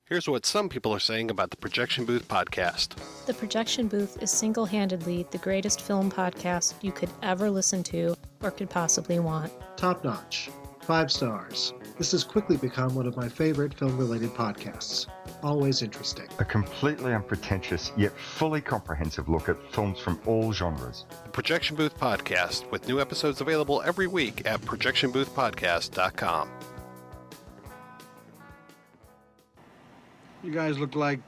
Here's what some people are saying about the Projection Booth podcast. The Projection Booth is single-handedly the greatest film podcast you could ever listen to or could possibly want. Top notch. 5 stars. This has quickly become one of my favorite film-related podcasts. Always interesting. A completely unpretentious yet fully comprehensive look at films from all genres. The Projection Booth podcast, with new episodes available every week at projectionboothpodcast.com. You guys look like...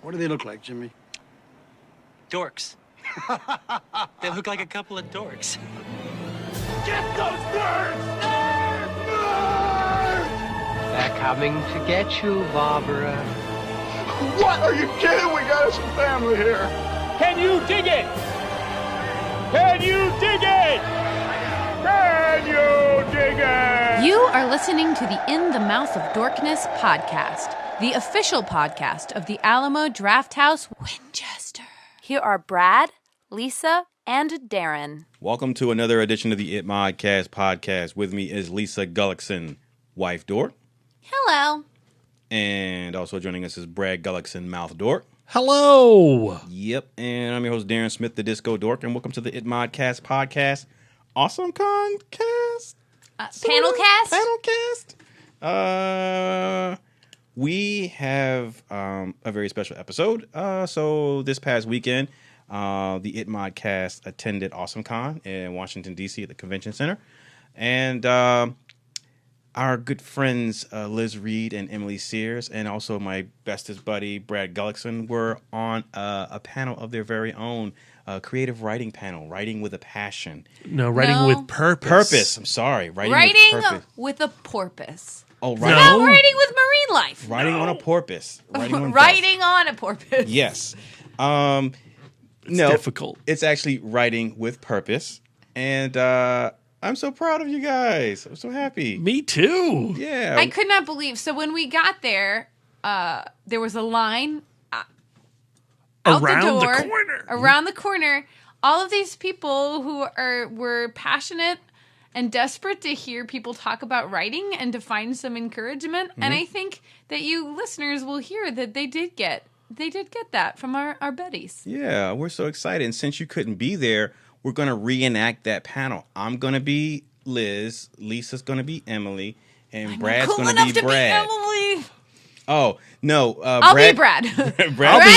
What do they look like, Jimmy? Dorks. They look like a couple of dorks. Get those birds! Birds! They're coming to get you, Barbara. What? Are you kidding? We got some family here. Can you dig it? Can you dig it? Can you dig it? You are listening to the In the Mouth of Dorkness podcast, the official podcast of the Alamo Drafthouse, Winchester. Here are Brad, Lisa, and Darren. Welcome to another edition of the ITMOD podcast. With me is Lisa Gullickson, wife Dork. Hello. And also joining us is Brad Gullickson, Mouth Dork. Hello. Yep, and I'm your host, Darren Smith, the Disco Dork, and welcome to the ITMOD podcast. Awesome Concast? Panel cast? We have a very special episode. So this past weekend, the ITMOD cast attended AwesomeCon in Washington, D.C. at the Convention Center. And our good friends Liz Reed and Emily Sears, and also my bestest buddy Brad Gullickson, were on a panel of their very own, creative writing panel, Writing with a Passion. Writing with purpose. Purpose, I'm sorry. Writing with a porpoise. Oh, right. Not writing with marine life. Writing on a porpoise. Writing on a porpoise. Yes. It's difficult. It's actually writing with purpose. And I'm so proud of you guys. I'm so happy. Me too. Yeah. I could not believe. So when we got there, there was a line around the corner. All of these people who were passionate and desperate to hear people talk about writing and to find some encouragement. Mm-hmm. And I think that you listeners will hear that they did get that from our buddies. Yeah, we're so excited. And since you couldn't be there, we're going to reenact that panel. I'm going to be Liz, Lisa's going to be Emily, and Brad's going to be Brad. Emily. Oh, no. I'll be Brad. I'll be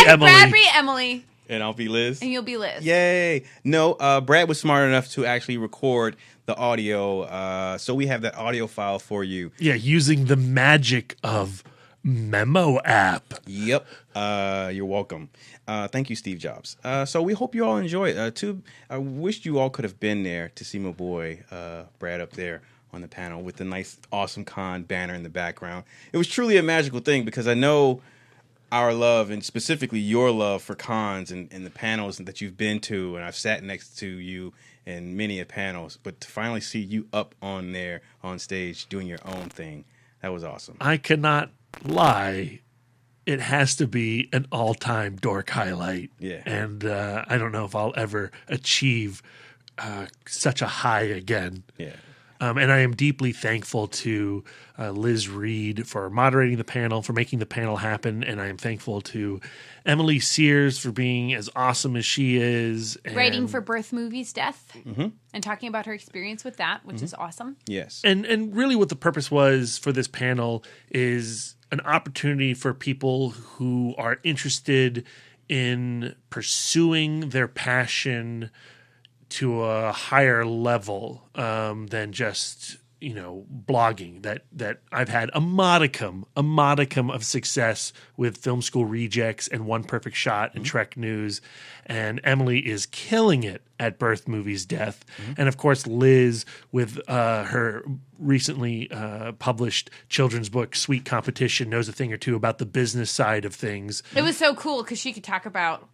Emily. Brad be Emily. And I'll be Liz. And you'll be Liz. Yay. No, Brad was smart enough to actually record the audio. So we have that audio file for you. Yeah, using the magic of Memo app. Yep. You're welcome. Thank you, Steve Jobs. So we hope you all enjoy it. I wish you all could have been there to see my boy Brad up there on the panel with the nice AwesomeCon banner in the background. It was truly a magical thing because I know our love, and specifically your love for cons and the panels that you've been to, and I've sat next to you in many of panels, but to finally see you up on there on stage doing your own thing, that was awesome. I cannot lie. It has to be an all-time dork highlight. Yeah. And I don't know if I'll ever achieve such a high again. Yeah. And I am deeply thankful to Liz Reed for moderating the panel, for making the panel happen. And I am thankful to Emily Sears for being as awesome as she is. Writing for Birth Movies Death and talking about her experience with that, which is awesome. Yes. And really what the purpose was for this panel is an opportunity for people who are interested in pursuing their passion to a higher level than just, blogging. That I've had a modicum of success with Film School Rejects and One Perfect Shot and Trek News, and Emily is killing it at Birth Movies Death, and of course Liz with her recently published children's book Sweet Competition knows a thing or two about the business side of things. It was so cool because she could talk about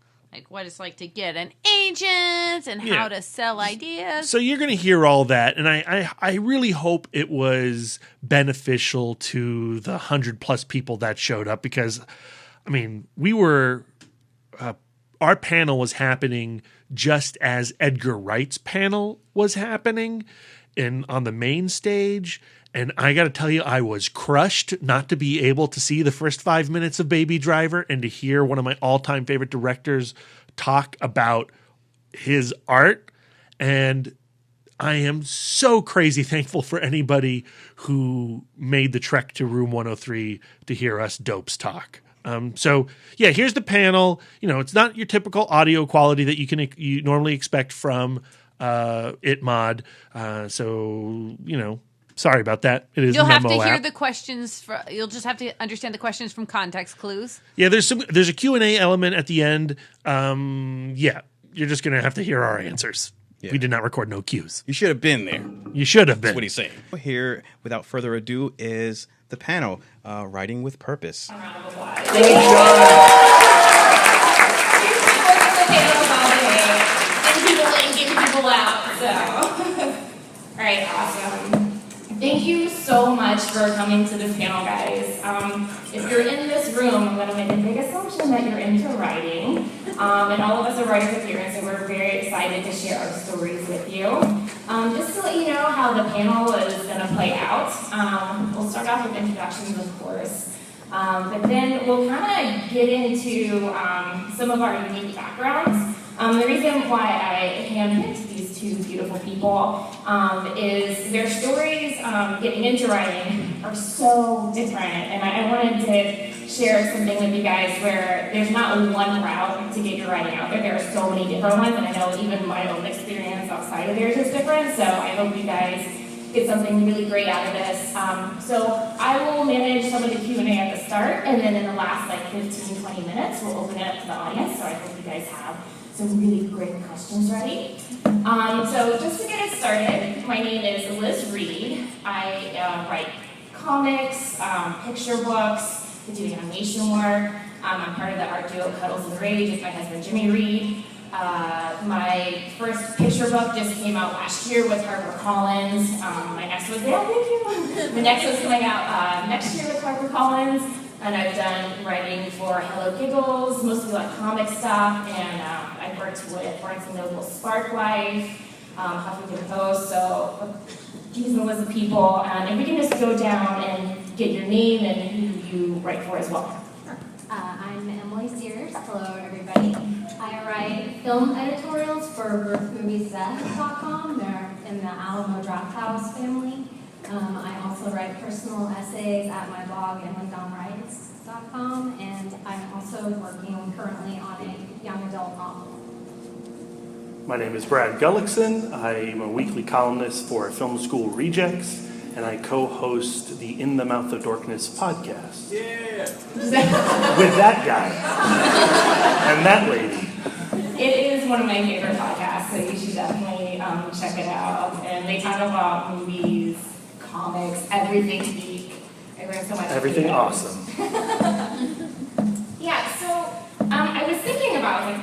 what it's like to get an agent and how to sell ideas. So you're going to hear all that, and I really hope it was beneficial to the 100+ people that showed up because, we were our panel was happening just as Edgar Wright's panel was happening, on the main stage. And I got to tell you, I was crushed not to be able to see the first 5 minutes of Baby Driver and to hear one of my all-time favorite directors talk about his art. And I am so crazy thankful for anybody who made the trek to Room 103 to hear us dopes talk. So yeah, here's the panel. It's not your typical audio quality that you normally expect from ITMOD. Sorry about that. It is You'll have memo to hear app. the questions. You'll just have to understand the questions from context clues. Yeah, there's a Q&A element at the end. Yeah, you're just gonna have to hear our answers. Yeah. We did not record no cues. You should have been there. You should have been. That's what he's saying. Here, without further ado, is the panel, Writing with Purpose. Good All right, awesome. Thank you so much for coming to this panel, guys. If you're in this room, I'm going to make a big assumption that you're into writing. And all of us are writers of parents, and we're very excited to share our stories with you. Just to let you know how the panel is going to play out, we'll start off with introductions, of course. But then we'll kind of get into some of our unique backgrounds. The reason why I handpicked these two beautiful people is their stories getting into writing are so different. And I wanted to share something with you guys where there's not one route to get your writing out there. There are so many different ones, and I know even my own experience outside of theirs is different. So I hope you guys get something really great out of this. So I will manage some of the Q&A at the start, and then in the last 15, 20 minutes, we'll open it up to the audience. So I hope you guys have some really great questions ready. So just to get it started, my name is Liz Reed. I write comics, picture books, I do animation work. I'm part of the art duo Cuddles with my husband Jimmy Reed. My first picture book just came out last year with HarperCollins. My next was, thank you. The next was coming out next year with HarperCollins. And I've done writing for Hello Giggles, mostly comic stuff, and I've worked with Barnes & Noble Sparklife, Huffington Post, so these are the list of people. And we can just go down and get your name and who you write for as well. I'm Emily Sears. Hello, everybody. I write film editorials for birthmoviesdeath.com. They're in the Alamo Drafthouse family. I also write personal essays at my blog, emilydawnwrites.com, and I'm also working currently on a young adult novel. My name is Brad Gullickson. I'm a weekly columnist for Film School Rejects, and I co-host the In the Mouth of Dorkness podcast. Yeah! With that guy. And that lady. It is one of my favorite podcasts, so you should definitely check it out. And they talk about movies, comics, everything geek. I learned so much. Everything awesome. Yeah, so I was thinking about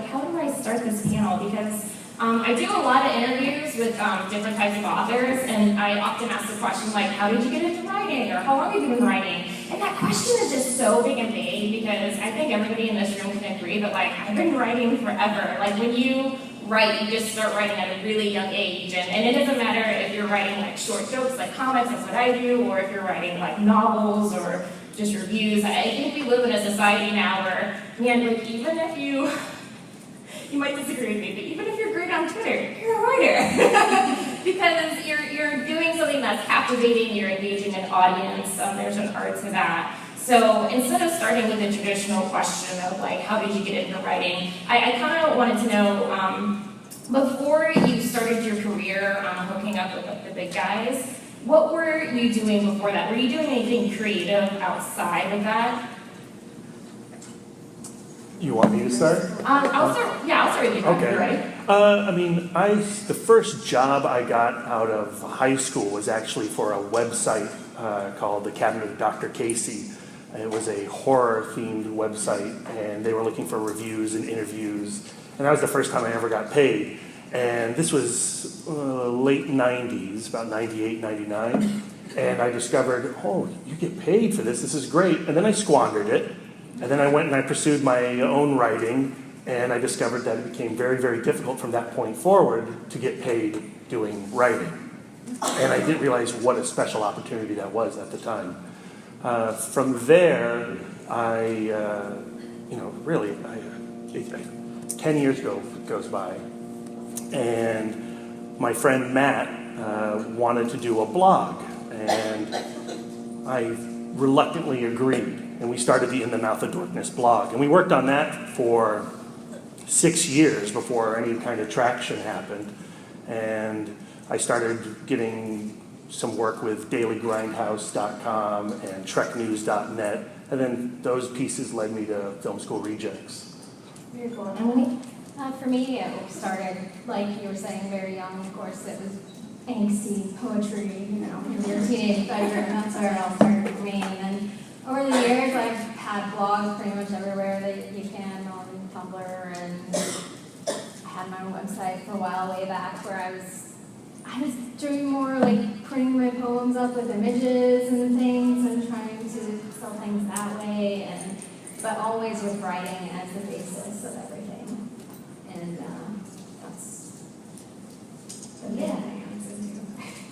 how do I start this panel? Because I do a lot of interviews with different types of authors, and I often ask the question how did you get into writing, or how long have you been writing? And that question is just so big and vague because I think everybody in this room can agree that I've been writing forever. When you write, you just start writing at a really young age, and it doesn't matter if you're writing short jokes like comics, that's what I do, or if you're writing novels or just reviews. I think we live in a society now where, man, even if you might disagree with me, but even if you're great on Twitter, you're a writer. Because you're doing something that's captivating, you're engaging an audience, there's an art to that. So instead of starting with the traditional question of how did you get into writing, I kind of wanted to know, before you started your career hooking up with the big guys, what were you doing before that? Were you doing anything creative outside of that? You want me to start? I'll start with you. Okay. Right? The first job I got out of high school was actually for a website called The Cabinet of Dr. Casey. It was a horror-themed website, and they were looking for reviews and interviews. And that was the first time I ever got paid. And this was late 90s, about 98, 99. And I discovered, you get paid for this. This is great. And then I squandered it. And then I went and I pursued my own writing, and I discovered that it became very, very difficult from that point forward to get paid doing writing. And I didn't realize what a special opportunity that was at the time. From there, I 10 years goes by, and my friend Matt wanted to do a blog, and I reluctantly agreed. And we started the In the Mouth of Dorkness blog. And we worked on that for 6 years before any kind of traction happened. And I started getting some work with dailygrindhouse.com and treknews.net. And then those pieces led me to Film School Rejects. Very cool. Emily? For me, it started, like you were saying, very young. Of course, it was angsty poetry, in your teenage bedroom. That's where it all started for me. And then over the years, I've had blogs pretty much everywhere that you can, on Tumblr, and I had my own website for a while way back where I was doing more like printing my poems up with images and things and trying to sell things that way, but always with writing as the basis of everything. And that's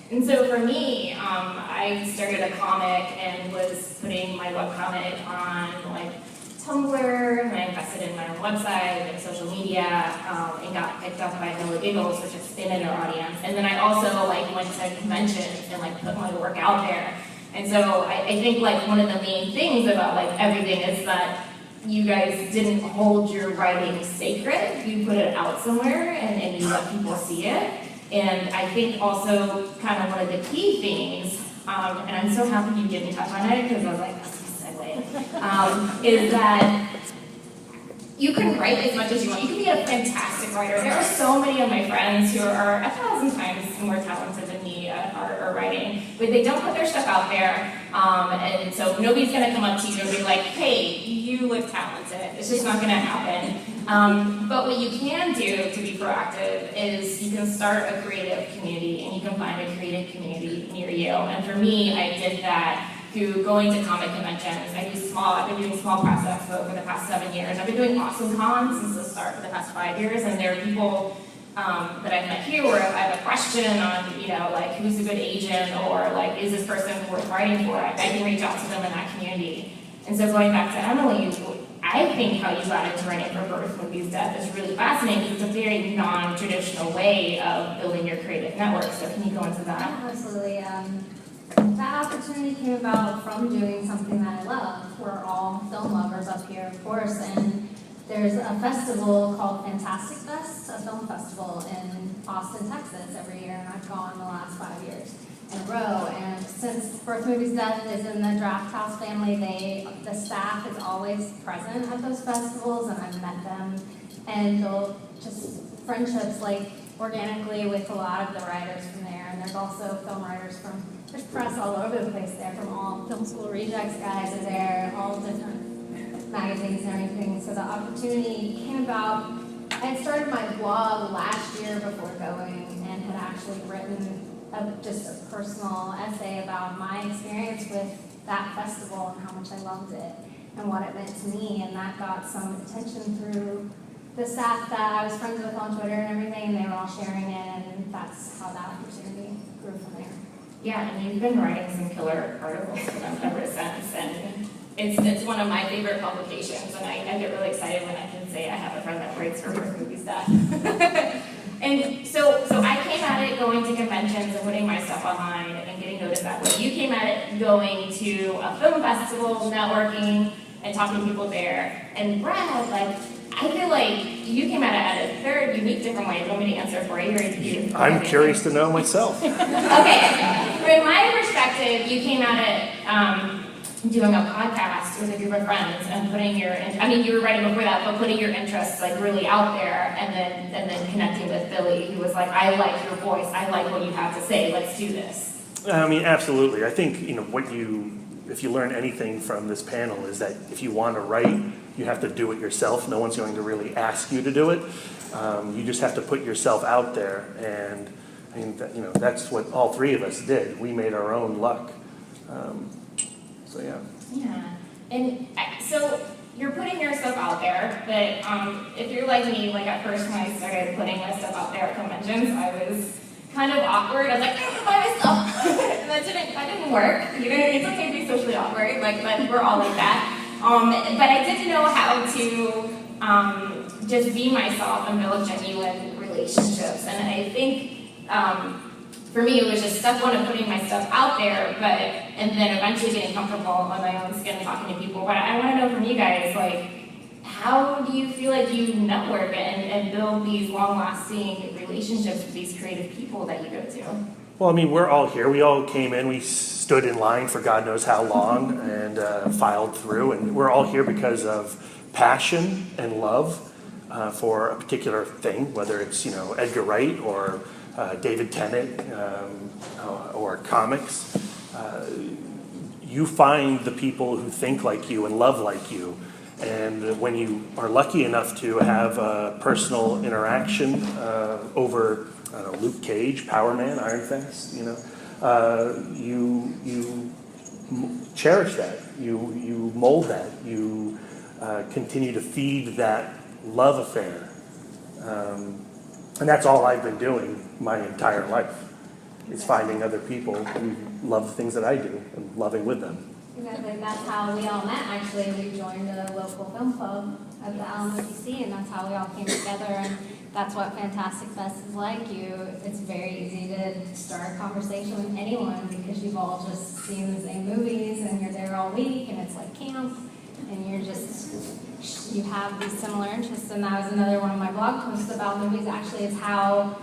And so for me, I started a comic and was putting my webcomic on like Tumblr, and I invested in my own website and social media, and got picked up by Miller Giggles, which expanded our audience. And then I also went to conventions and put my work out there. And so I think one of the main things about everything is that you guys didn't hold your writing sacred. You put it out somewhere and you let people see it. And I think also kind of one of the key things, and I'm so happy you didn't touch on it because I was like, that's a segue, is that you can write as much as you want. You can be a fantastic writer. There are so many of my friends who are 1,000 times more talented than me at art or writing, but they don't put their stuff out there, and so nobody's going to come up to you and be like, hey, you look talented. It's just not going to happen. But what you can do to be proactive is you can start a creative community, and you can find a creative community near you. And for me, I did that through going to comic conventions. I've been doing Small Press Expo for the past 7 years. I've been doing Awesome Con since the start for the past 5 years, and there are people that I've met here where if I have a question on, who's a good agent, or is this person worth writing for, I can reach out to them in that community. And so going back to Emily, I think how you got into writing for Birth, Movies, Death is really fascinating because it's a very non-traditional way of building your creative network. So can you go into that? Yeah, absolutely. That opportunity came about from doing something that I love. We're all film lovers up here, of course, and there's a festival called Fantastic Fest, a film festival in Austin, Texas every year, and I've gone the last 5 years in a row. And since Birth, Movies, Death is in the Draft House family, the staff is always present at those festivals, and I've met them, and built just friendships organically with a lot of the writers from there. And there's also film writers there's press all over the place there, from all Film School Rejects guys are there, all different magazines and everything. So the opportunity came about. I had started my blog last year before going, and had actually written just a personal essay about my experience with that festival and how much I loved it and what it meant to me. And that got some attention through the staff that I was friends with on Twitter and everything, and they were all sharing it, and that's how that opportunity grew from there. Yeah, and you've been writing some killer articles for them ever since, and it's one of my favorite publications, and I get really excited when I can say I have a friend that writes for Birth, Movies, Death. And so I came at it going to conventions and putting my stuff online and getting noticed that way. You came at it going to a film festival, networking, and talking to people there. And Brad, I feel like you came at it at a very unique, different way. You want me to answer for you? I'm curious to know myself. Okay. From my perspective, you came at it doing a podcast with a group of friends and putting you were writing before that, but putting your interests really out there, and then connecting with Billy, who was like, I like your voice, I like what you have to say, let's do this. Absolutely. I think, if you learn anything from this panel is that if you want to write, you have to do it yourself. No one's going to really ask you to do it. You just have to put yourself out there, and that's what all three of us did. We made our own luck. So yeah. Yeah, and so you're putting your stuff out there, but if you're like me, at first when I started putting my stuff out there at conventions, I was kind of awkward. I was like, I'm by myself. And that didn't work. It's okay to be socially awkward, like, but we're all like that. But I did know how to just be myself and build genuine relationships. And I think for me, it was just step one of putting my stuff out there, and then eventually getting comfortable on my own skin and talking to people. But I want to know from you guys, like, how do you feel like you network and build these long-lasting relationships with these creative people that you go to? Well, I mean, we're all here. We all came in. We stood in line for God knows how long and filed through. And we're all here because of passion and love for a particular thing, whether it's, Edgar Wright or David Tennant or comics. You find the people who think like you and love like you. And when you are lucky enough to have a personal interaction over Luke Cage, Power Man, Iron Fist, you cherish that, you mold that, you continue to feed that love affair. And that's all I've been doing my entire life, is finding other people who love the things that I do and loving with them. Exactly. That's how we all met, actually. We joined a local film club at the Alamo DC, and that's how we all came together. And that's what Fantastic Fest is like. It's very easy to start a conversation with anyone because you've all just seen the same movies, and you're there all week, and it's like camp, and you have these similar interests. And that was another one of my blog posts about movies. Actually, it's how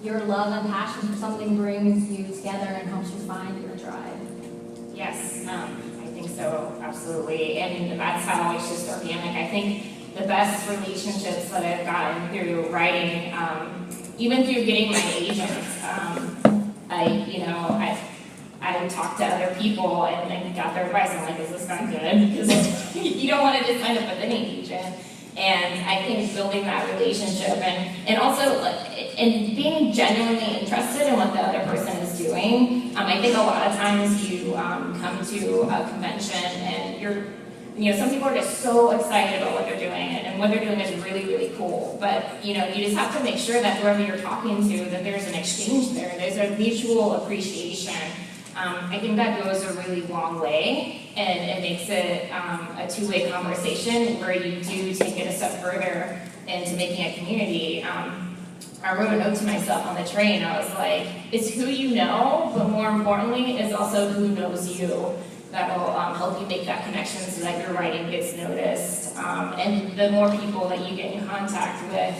your love and passion for something brings you together and helps you find your tribe. Yes, I think so, absolutely. And that's how it's just organic. I think the best relationships that I've gotten through writing, even through getting my agent, I talked to other people and got their advice. I'm like, is this not good? Because you don't want to just sign up with any agent. And I think building that relationship and also and being genuinely interested in what the other person is doing. I think a lot of times you come to a convention and some people are just so excited about what they're doing, and what they're doing is really, really cool. But you just have to make sure that whoever you're talking to, that there's an exchange there. There's a mutual appreciation. I think that goes a really long way, and it makes it a two-way conversation where you do take it a step further into making a community. I wrote a note to myself on the train. I was like, it's who you know, but more importantly, it's also who knows you. That'll help you make that connection so that your writing gets noticed. And the more people that you get in contact with,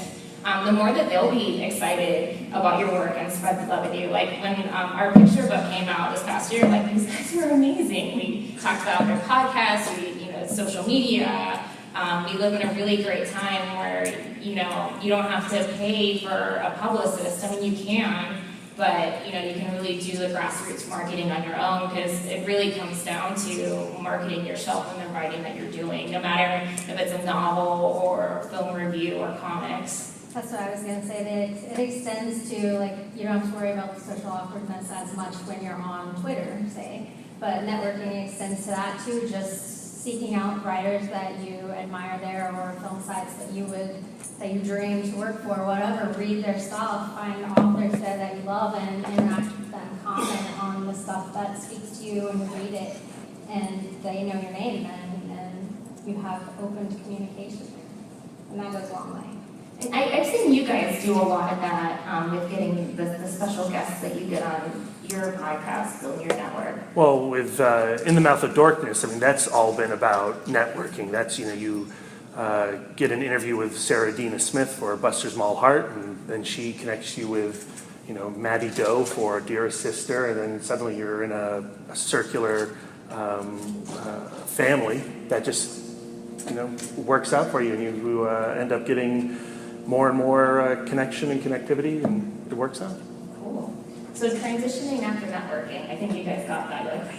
the more that they'll be excited about your work and spread the love with you. Like when our picture book came out this past year, like these guys were amazing. We talked about their podcast, social media. We live in a really great time where, you don't have to pay for a publicist. I mean, you can, but, you can really do the grassroots marketing on your own, because it really comes down to marketing yourself and the writing that you're doing, no matter if it's a novel or film review or comics. That's what I was going to say. It extends to, you don't have to worry about the social awkwardness as much when you're on Twitter, say. But networking extends to that, too, just seeking out writers that you admire there, or film sites that you dream to work for, whatever. Read their stuff, find authors there that you love, and interact with them, comment on the stuff that speaks to you, and you read it, and they know your name, and you have open communication. And that goes a long way. I've seen you guys do a lot of that with getting the special guests that you get on your podcast, building your network. Well, with In the Mouth of Darkness, I mean, that's all been about networking. That's, you get an interview with Sarah Dina Smith for Buster's Small Heart, and then she connects you with, Maddie Doe for Dearest Sister, and then suddenly you're in a circular family that just, works out for you, and you end up getting more and more connection and connectivity, and it works out. Cool. So transitioning after networking, I think you guys got that.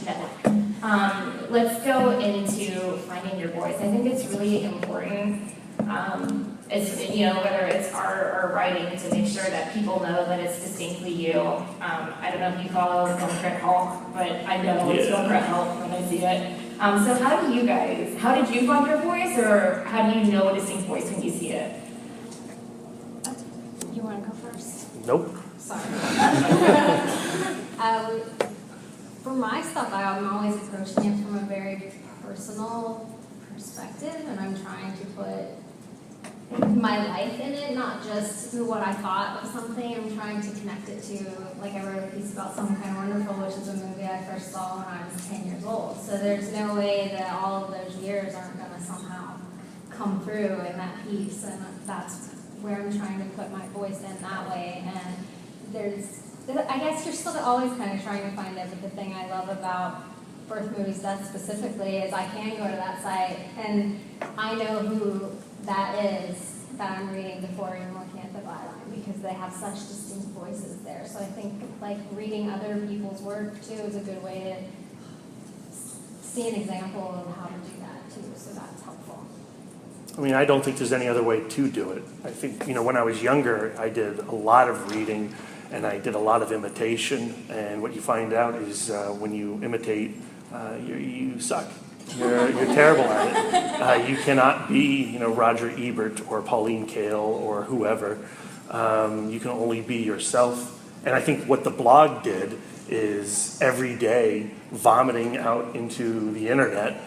Network. Let's go into finding your voice. I think it's really important. Whether it's art or writing, to make sure that people know that it's distinctly you. I don't know if you follow Film Crit Hulk, but I know it's Film Crit Hulk when I see it. So how did you find your voice, or how do you know a distinct voice when you see it? You want to go first? Nope. Sorry. For my stuff, I'm always approaching it from a very personal perspective, and I'm trying to put my life in it, not just what I thought of something. I'm trying to connect it to, like I wrote a piece about Someone Kind of Wonderful, which is a movie I first saw when I was 10 years old. So there's no way that all of those years aren't going to somehow come through in that piece, and that's where I'm trying to put my voice in that way. And I guess you're still always kind of trying to find it, but the thing I love about Birth Movies Death specifically is I can go to that site and I know who that is that I'm reading before even looking at the byline, because they have such distinct voices there. So I think like reading other people's work too is a good way to see an example of how to do that too, so that's helpful. I mean, I don't think there's any other way to do it. I think, when I was younger, I did a lot of reading and I did a lot of imitation, and what you find out is when you imitate, you suck. You're terrible at it. You cannot be, Roger Ebert or Pauline Kael or whoever. You can only be yourself. And I think what the blog did is every day vomiting out into the internet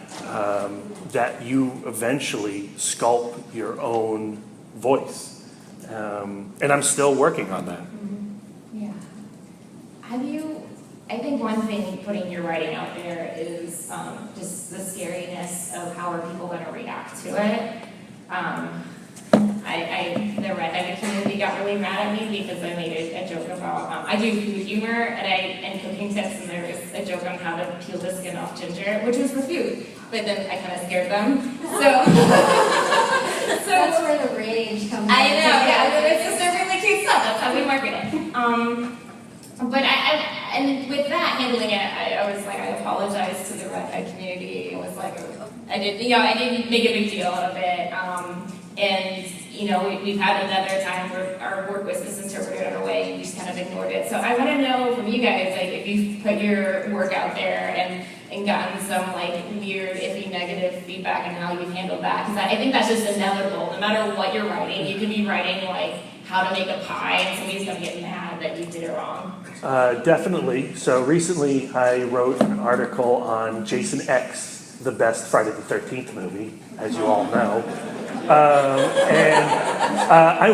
that you eventually sculpt your own voice. And I'm still working on that. Yeah. I think one thing putting your writing out there is just the scariness of how are people going to react to it. The redheaded community got really mad at me because I made a joke about, I do food humor and cooking tips, and there was a joke on how to peel the skin off ginger, which was the food, but then I kind of scared them. So that's where the rage comes in. I know, yeah, it's just a really cute stuff. That's how we market it. But and with that, handling it, I was like, I apologized to the redhead community. It was like, I didn't make a big deal of it. And, we've had another time where our work was misinterpreted in a way and we just kind of ignored it. So I want to know from you guys, like, if you've put your work out there and gotten some, like, weird, iffy, negative feedback and how you've handled that. Because I think that's just inevitable. No matter what you're writing, you could be writing, like, how to make a pie, and somebody's going to get mad that you did it wrong. Definitely. So recently I wrote an article on Jason X, the best Friday the 13th movie, as you all know. I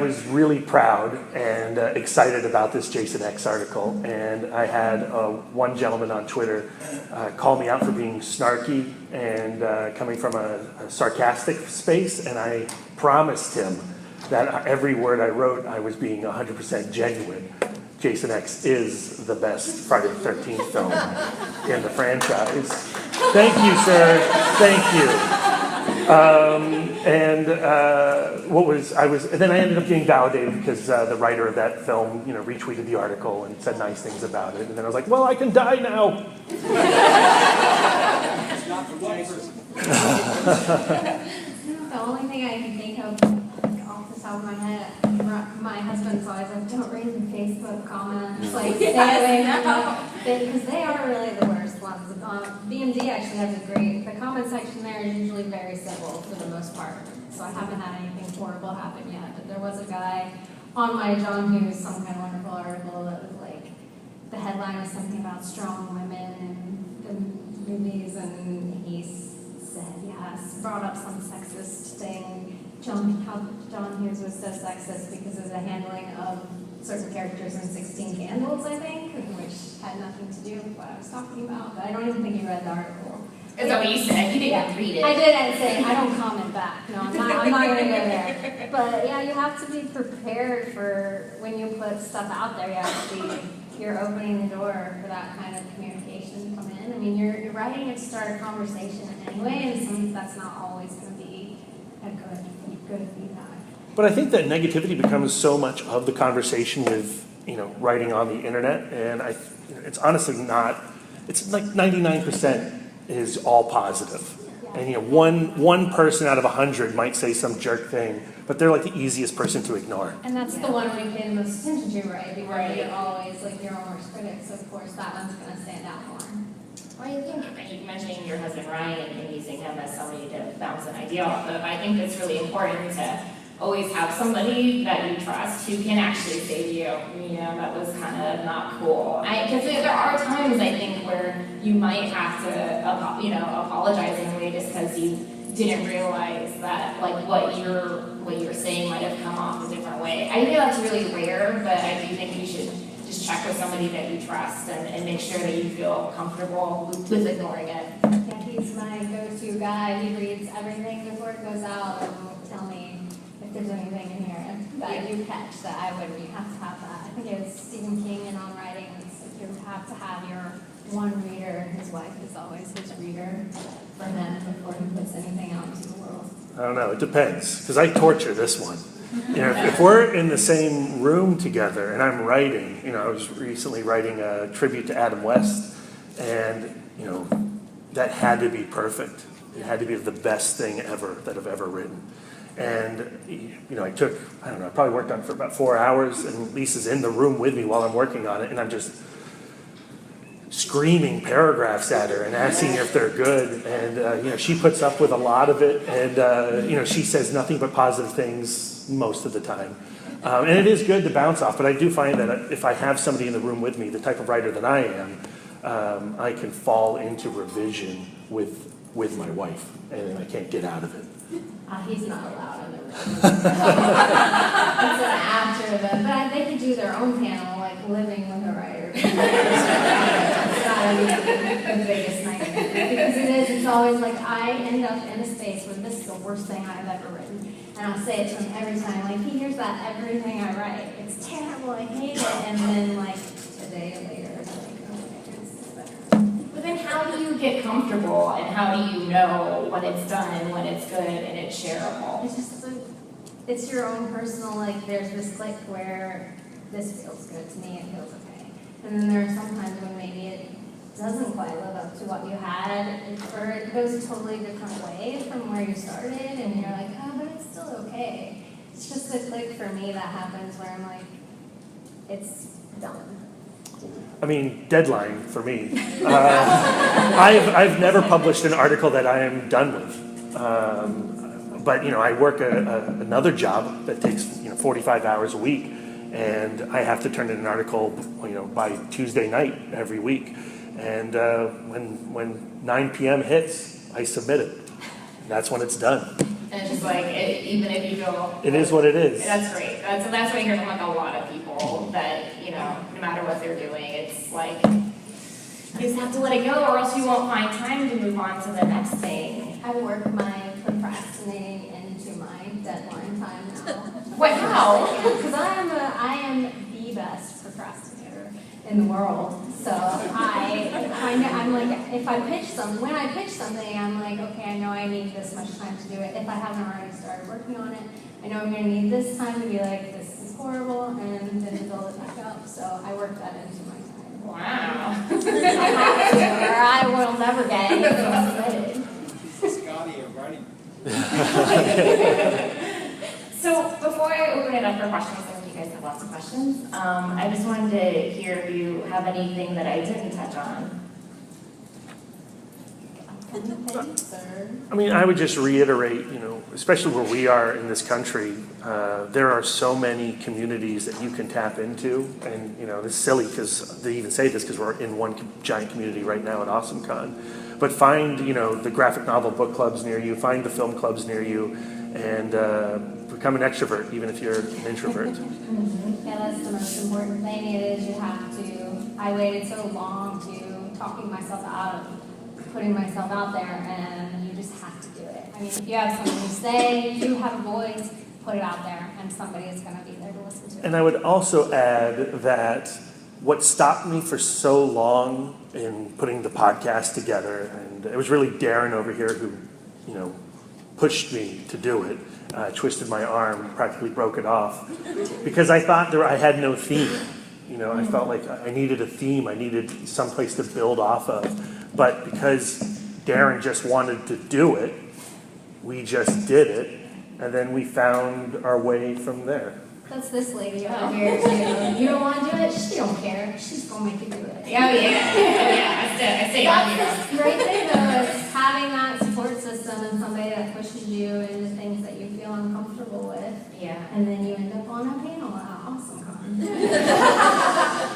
was really proud and excited about this Jason X article, and I had one gentleman on Twitter call me out for being snarky and coming from a sarcastic space, and I promised him that every word I wrote, I was being 100% genuine. Jason X is the best Friday the 13th film in the franchise. Thank you, sir. Thank you. Then I ended up getting validated because the writer of that film, retweeted the article and said nice things about it. And then I was like, well, I can die now. The only thing I can think of off the top of my head, my husband's always like, don't read the Facebook comments. Like, stay away from them, because they are really the worst ones. BMD actually has the comment section there is usually very civil for the most part. So I haven't had anything horrible happen yet. But there was a guy on my John Hughes Some Kind of Wonderful article that was like, the headline was something about strong women in the movies, and he said, yes, brought up some sexist thing. How John Hughes was so sexist because of the handling of certain characters in 16 Candles, I think, which had nothing to do with what I was talking about. But I don't even think you read the article. Is that what you said? You didn't read it. I didn't say, I don't comment back. No, I'm not going to go there. But yeah, you have to be prepared for when you put stuff out there. You're opening the door for that kind of communication to come in. I mean, you're writing it to start a conversation anyway, and that's not always going to be a good feedback. But I think that negativity becomes so much of the conversation with, writing on the internet, and it's honestly not. It's like 99% is all positive, and one person out of 100 might say some jerk thing, but they're like the easiest person to ignore. And that's the one we pay the most attention to, right? Because you're always like your own worst critic, so of course that one's going to stand out more. Well, I think mentioning your husband Ryan and using him as somebody to bounce an idea off of, I think it's really important to always have somebody that you trust who can actually say to you, you know, that was kind of not cool. Because there are times, I think, where you might have to, you know, apologize in a way just because you didn't realize that, like, what you're saying might have come off a different way. I think that's really rare, but I do think you should just check with somebody that you trust and make sure that you feel comfortable with ignoring it. Yeah, he's my go-to guy. He reads everything before it goes out and will tell me if there's anything in here that you catch that I wouldn't. You have to have that. I think it was Stephen King and on writing. You have to have your one reader, and his wife is always his reader for him before he puts anything out into the world. I don't know. It depends, because I torture this one. You know, if we're in the same room together and I'm writing, you know, I was recently writing a tribute to Adam West, and, you know, that had to be perfect. It had to be the best thing ever that I've ever written. And, you know, I probably worked on it for about 4 hours, and Lisa's in the room with me while I'm working on it, and I'm just screaming paragraphs at her and asking her if they're good. And, you know, she puts up with a lot of it, and, you know, she says nothing but positive things most of the time. And it is good to bounce off, but I do find that if I have somebody in the room with me, the type of writer that I am, I can fall into revision with my wife, and I can't get out of it. He's not allowed in the room. It's an after but they could do their own panel, like living with a writer. It's gotta be the biggest nightmare. Because it's always like, I end up in a space where this is the worst thing I've ever written. And I'll say it to him every time, like, he hears that everything I write. It's terrible, I hate it. And then, like, a day later, it's like, oh my goodness, it's better. But then how do you get comfortable, and how do you know when it's done and when it's good and it's shareable? It's just it's your own personal, like, there's this click where this feels good to me, it feels okay. And then there are some times when maybe it doesn't quite live up to what you had, or it goes a totally different way from where you started, and you're like, oh, but it's still okay. It's just the click for me that happens where I'm like, it's done. I mean, deadline for me. I've never published an article that I am done with. But, you know, I work another job that takes, 45 hours a week, and I have to turn in an article, by Tuesday night every week. And when 9 p.m. hits, I submit it. And that's when it's done. And it's just like, even if you feel... It is what it is. That's great. That's what I hear from, like, a lot of people, that, no matter what they're doing, it's like, you just have to let it go, or else you won't find time to move on to the next thing. I work my procrastinating into my deadline time now. What, how? Because I am the best procrastinator in the world. So I'm like, if I pitch something, when I pitch something, I'm like, okay, I know I need this much time to do it. If I haven't already started working on it, I know I'm going to need this time to be like, this is horrible, and then build it back up. So I work that into my time. Wow. I have to, or I will never get anything submitted. Scotty, I'm writing. So before I open it up for questions, I think you guys have lots of questions. I just wanted to hear if you have anything that I didn't touch on. I mean, I would just reiterate, especially where we are in this country, there are so many communities that you can tap into. And, it's silly because they even say this because we're in one giant community right now at AwesomeCon. But find, the graphic novel book clubs near you, find the film clubs near you, and become an extrovert, even if you're an introvert. Yeah, that's the most important thing. It is you have to. I waited so long to talking myself out of putting myself out there, and you just have to do it. I mean, if you have something to say, you have a voice, put it out there, and somebody is going to be there to listen to it. And I would also add that what stopped me for so long in putting the podcast together, and it was really Darren over here who, pushed me to do it, twisted my arm, practically broke it off, because I thought I had no theme. I felt like I needed a theme, I needed some place to build off of. But because Darren just wanted to do it, we just did it, and then we found our way from there. That's this lady over here, too. You don't want to do it? She don't care. She's going to make you do it. Yeah. I stay on here. That's the great thing, though, is having that support support system and somebody that pushes you into things that you feel uncomfortable with. Yeah. And then you end up on a panel at AwesomeCon.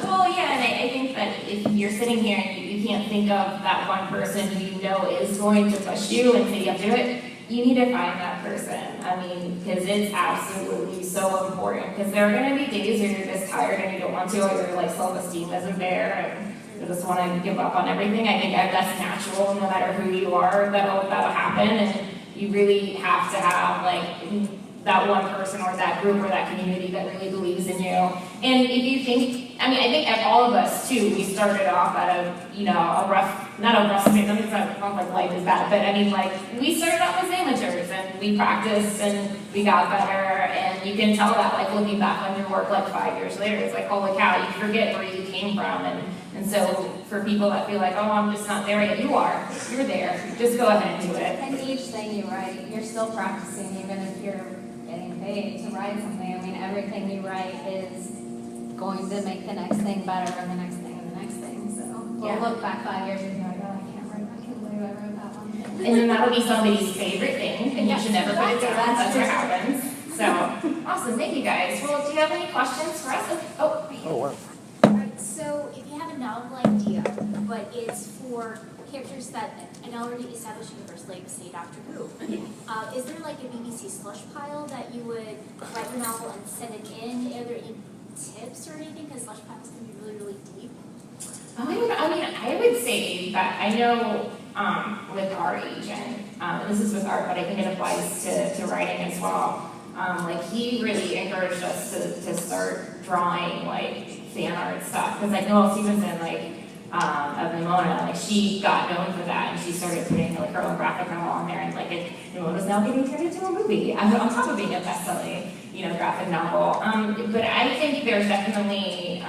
Well, yeah, and I think that if you're sitting here and you can't think of that one person who you know is going to push you and say, "Yep, do it," you need to find that person. I mean, because it's absolutely so important. Because there are going to be days where you're just tired and you don't want to, or your like self-esteem isn't there, and you just want to give up on everything. I think that's natural, no matter who you are. That'll happen, and you really have to have like that one person or that group or that community that really believes in you. And if you think, I mean, I think all of us too, we started off at a rough space. I mean, it's not like life is bad, but I mean, like, we started off as amateurs and we practiced and we got better, and you can tell that, like, looking back on your work like 5 years later, it's like, holy cow, you forget where you came from. And so for people that feel like, oh, I'm just not there yet, you are. You're there. Just go ahead and do it. And each thing you write, you're still practicing, even if you're getting paid to write something. I mean, everything you write is going to make the next thing better and the next thing and the next thing. So we'll look back 5 years and be like, oh, I can't believe I wrote that one. And then that'll be somebody's favorite thing, and you should never put it down. That's what happens. So, awesome. Thank you guys. Well, do you have any questions for us? Oh, wow. Alright, so if you have a novel idea, but it's for characters that an already established universe, like say Doctor Who, is there like a BBC slush pile that you would write your novel and send it in? Are there any tips or anything? Because slush piles can be really, really deep. I would say that I know with our agent, and this is with art, but I think it applies to writing as well. Like, he really encouraged us to start drawing like fan art stuff, because like Noelle Stevenson, like of Nimona, like she got known for that, and she started putting like her own graphic novel on there, and like Nimona's now getting turned into a movie on top of being a best-selling graphic novel. But I think there's definitely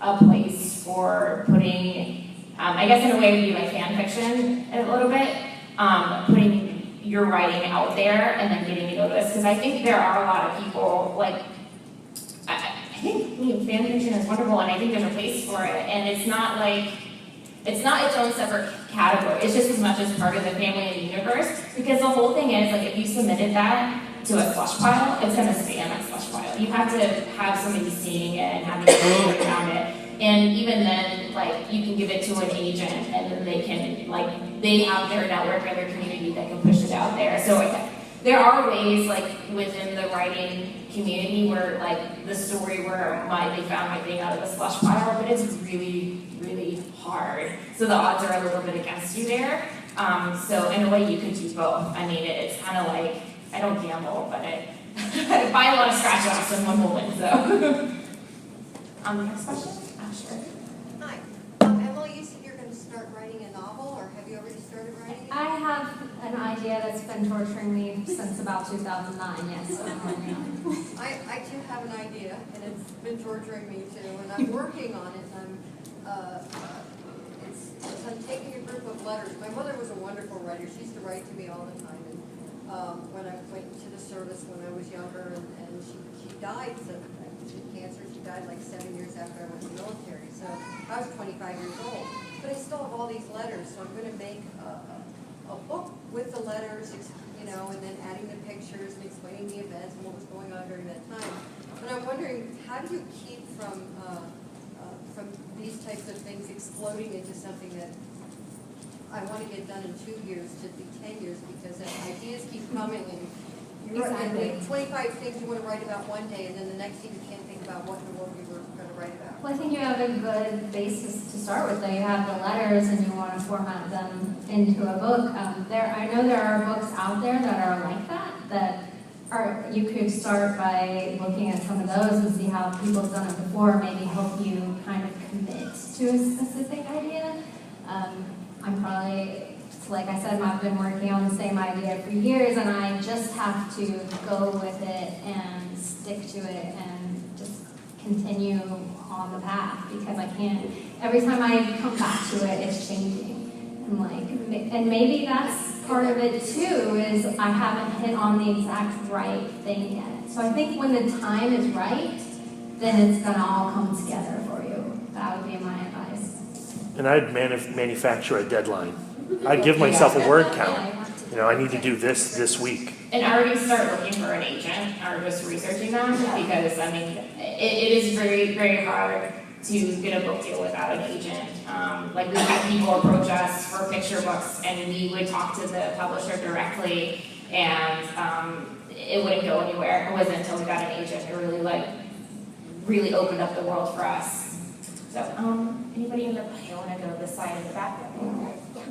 a place for putting, I guess in a way it would be like fan fiction a little bit, putting your writing out there and then getting noticed, because I think there are a lot of people, like, I think fan fiction is wonderful, and I think there's a place for it, and it's not its own separate category, it's just as much as part of the family and the universe, because the whole thing is, like, if you submitted that to a slush pile, it's going to stay in that slush pile. You have to have somebody seeing it and having a around it. And even then, like, you can give it to an agent, and then they can, like, they have their network or their community that can push it out there. So there are ways, like, within the writing community where, like, the story where they found might be out of the slush pile, but it's really, really hard. So the odds are a little bit against you there. So in a way, you could do both. I mean, it's kind of like, I don't gamble, but I buy a lot of scratch-offs and one will win, so. Next question? Sure. Hi. Emily, you said you're going to start writing a novel, or have you already started writing it? I have an idea that's been torturing me since about 2009, yes. So I too have an idea, and it's been torturing me too, and I'm working on it, and I'm taking a group of letters. My mother was a wonderful writer. She used to write to me all the time, and when I went to the service when I was younger, and she died suddenly. Cancer. She died like 7 years after I went to the military. So I was 25 years old. But I still have all these letters, so I'm going to make a book with the letters, and then adding the pictures and explaining the events and what was going on during that time. But I'm wondering, how do you keep from these types of things exploding into something that I want to get done in 2 years to be 10 years, because ideas keep coming, and you're Exactly. 25 things you want to write about one day, and then the next thing you can't think about what in the world you were going to write about. Well, I think you have a good basis to start with, though. You have the letters, and you want to format them into a book. I know there are books out there that are like that you could start by looking at some of those and see how people have done it before, maybe help you kind of commit to a specific idea. I'm probably, like I said, I've been working on the same idea for years, and I just have to go with it and stick to it and just continue on the path, because I can't, every time I come back to it, it's changing. And maybe that's part of it too, is I haven't hit on the exact right thing yet. So I think when the time is right, then it's gonna all come together for you. That would be my advice. And I'd manufacture a deadline. I'd give myself a word count. I need to do this week. And already start looking for an agent or just researching them because, I mean, it is very, very hard to get a book deal without an agent. Like we've had people approach us for picture books and we would talk to the publisher directly and it wouldn't go anywhere. It wasn't until we got an agent it really opened up the world for us. So, anybody in the, I want to go this side of the back.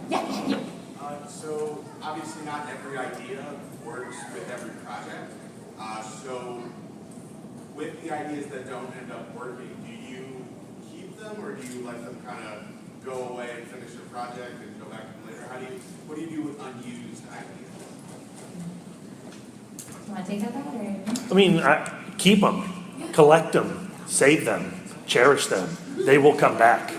Yeah. So obviously not every idea works with every project. So with the ideas that don't end up working, do you keep them or do you let them kind of go away and finish your project and go back to them later? What do you do with unused ideas? You want to take that back or? I mean, keep them, collect them, save them, cherish them. They will come back.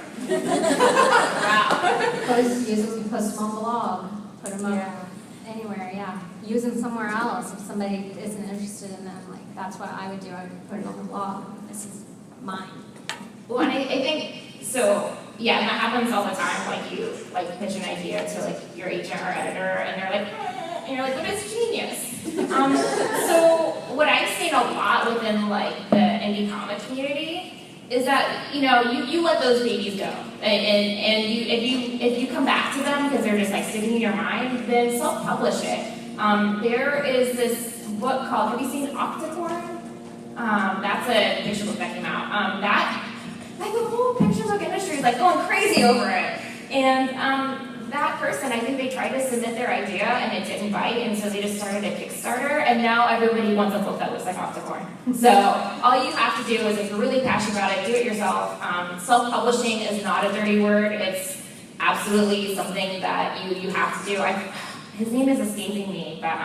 Post them on the blog, put them up anywhere, use them somewhere else if somebody isn't interested in them. Like that's what I would do. I would put it on the blog. This is mine. Well, and I think so. Yeah, that happens all the time. Like you pitch an idea to like your agent or editor, and they're like, and you're like, "What is genius?" So what I've seen a lot within like the indie comic community is that you let those babies go, and if you come back to them because they're just like sticking in your mind, then self-publish it. There is this book called, have you seen Octocorn? That's a picture book that came out. Like the whole picture book industry is like going crazy over it, and that person, I think they tried to submit their idea and it didn't bite, and so they just started a Kickstarter, and now everybody wants a book that looks like Octocorn. So all you have to do is, if you're really passionate about it, do it yourself. Self-publishing is not a dirty word. It's absolutely something that you have to do. His name is escaping me, but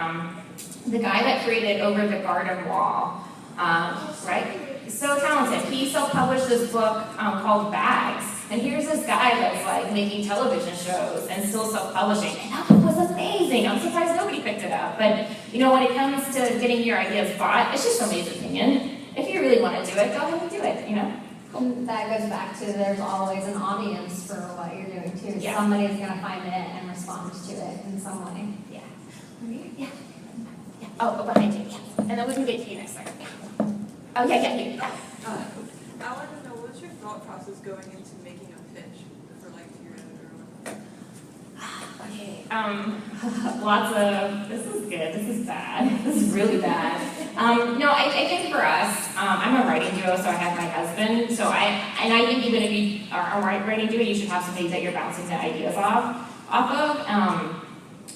the guy that created Over the Garden Wall, right? So talented. He self-published this book called Bags. And here's this guy that's like making television shows and still self-publishing. And that book was amazing. I'm surprised nobody picked it up. But when it comes to getting your ideas bought, it's just somebody's opinion. If you really want to do it, go ahead and do it, And that goes back to there's always an audience for what you're doing too. Yeah. Somebody's gonna find it and respond to it in some way. Yeah. Oh, behind you. Yeah. And then we can get to you next time. Oh, yeah. You. Yeah. I want to know, what's your thought process going into making a pitch for like your editor? Okay. Lots of. This is good. This is bad. This is really bad. No, I think for us, I'm a writing duo, so I have my husband. So I think even if you are a writing duo, you should have somebody that you're bouncing the ideas off of.